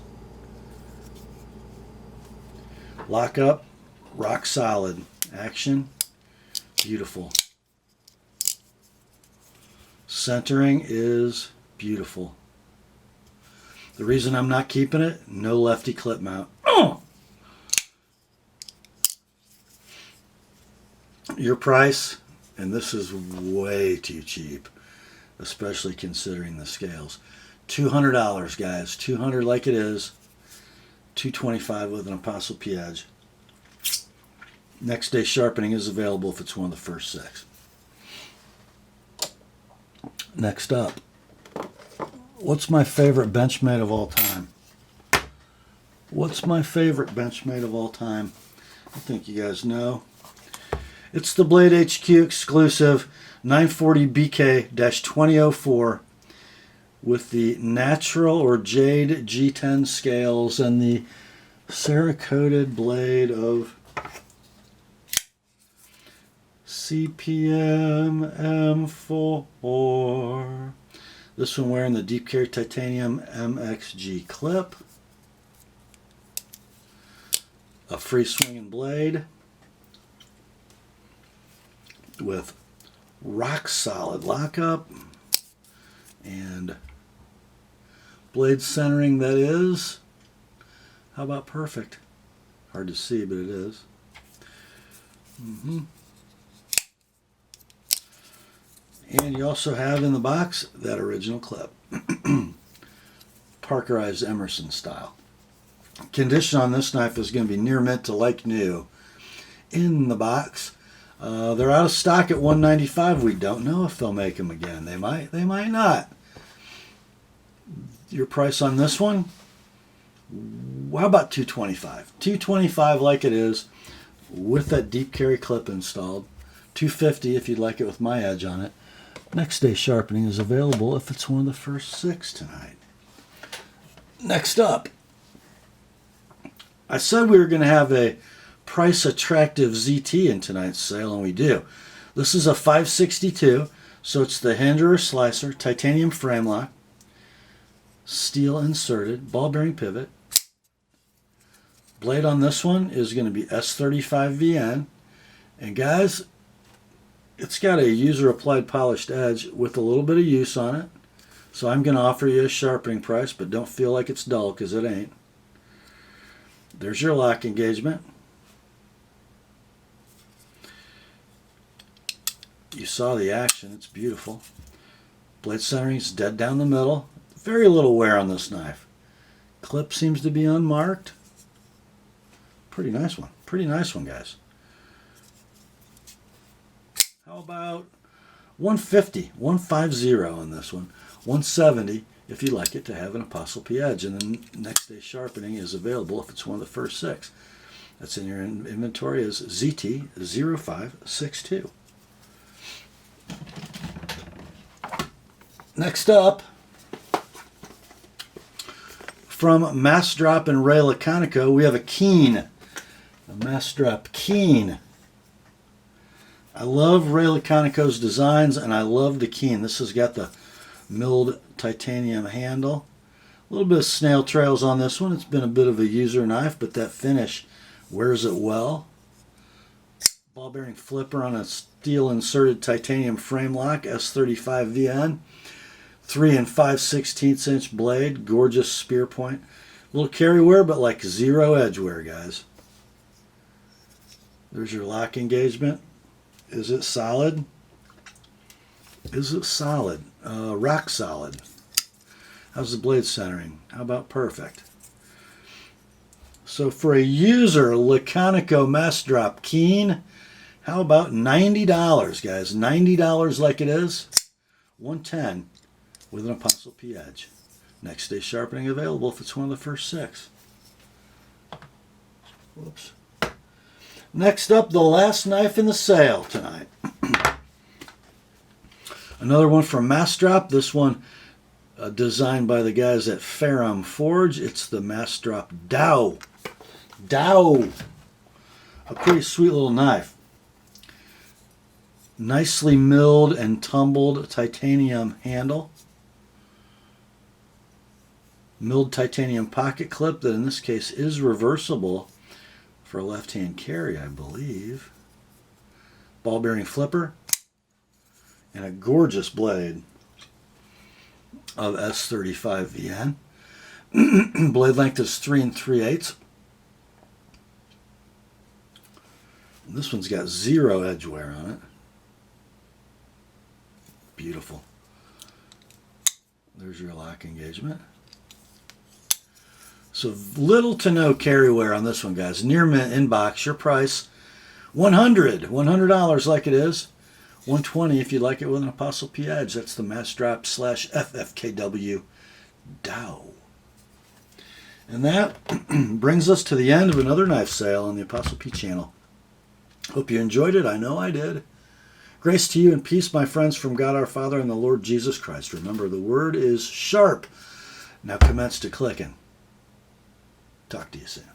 Lockup, rock solid. Action, beautiful. Centering is beautiful. The reason I'm not keeping it, no lefty clip mount. Oh! Your price, and this is way too cheap, especially considering the scales. $200, guys. $200 like it is. $225 with an Apostle P edge. Next day sharpening is available if it's one of the first 6. Next up, what's my favorite Benchmade of all time? What's my favorite Benchmade of all time? I think you guys know. It's the Blade HQ exclusive 940 BK-2004 with the natural or jade G10 scales and the Cerakoted blade of CPM M4. This one wearing the deep carry titanium MXG clip. A free swinging blade with rock solid lockup and blade centering that is, how about perfect? Hard to see, but it is. And you also have in the box that original clip. Parkerized Emerson style. Condition on this knife is going to be near mint to like new. In the box, they're out of stock at $195. We don't know if they'll make them again. They might not. Your price on this one? How about $225? $225 like it is, with that deep carry clip installed. $250 if you'd like it with my edge on it. Next day sharpening is available if it's one of the first 6 tonight. Next up, I said we were going to have a price attractive ZT in tonight's sale, and we do. This is a 562, so it's the hinge or slicer, titanium frame lock, steel inserted, ball bearing pivot. Blade on this one is going to be S35VN, and guys, it's got a user applied polished edge with a little bit of use on it, so I'm going to offer you a sharpening price, but don't feel like it's dull because it ain't. There's your lock engagement. You saw the action. It's beautiful. Blade centering is dead down the middle. Very little wear on this knife. Clip seems to be unmarked. Pretty nice one. Pretty nice one, guys. How about 150, 150 on this one. 170 if you'd like it to have an ApostleP edge. And then next day sharpening is available if it's one of the first 6. That's in your inventory is ZT0562. Next up, from Mass Drop and Ray Laconico, we have a Keen. A Mass Drop Keen. I love Ray Laconico's designs, and I love the Keen. This has got the milled titanium handle. A little bit of snail trails on this one. It's been a bit of a user knife, but that finish wears it well. Ball bearing flipper on a steel inserted titanium frame lock, S35VN. 3 5/16 inch blade, gorgeous spear point. A little carry wear, but like 0 edge wear, guys. There's your lock engagement. Is it solid? Is it solid? Rock solid. How's the blade centering? How about perfect? So for a user Laconico Mass Drop Keen, how about $90, guys? $90 like it is. $110 with an ApostleP edge. Next day sharpening available if it's one of the first 6. Whoops. Next up, the last knife in the sale tonight. Another one from Mass Drop. This one designed by the guys at Ferrum Forge. It's the Mass Drop Dow. Dow. A pretty sweet little knife. Nicely milled and tumbled titanium handle. Milled titanium pocket clip that in this case is reversible for a left-hand carry, I believe. Ball bearing flipper. And a gorgeous blade of S35VN. Blade length is 3 3/8. This one's got 0 edge wear on it. Beautiful. There's your lock engagement. So little to no carry wear on this one, guys. Near mint inbox. Your price, $100 like it is, $120 if you like it with an Apostle P edge. That's the mass drop / FFKW Dow. And that brings us to the end of another knife sale on the Apostle P channel. Hope you enjoyed it. I know I did. Grace to you and peace, my friends, from God our Father and the Lord Jesus Christ. Remember, the word is sharp. Now commence to clicking. Talk to you soon.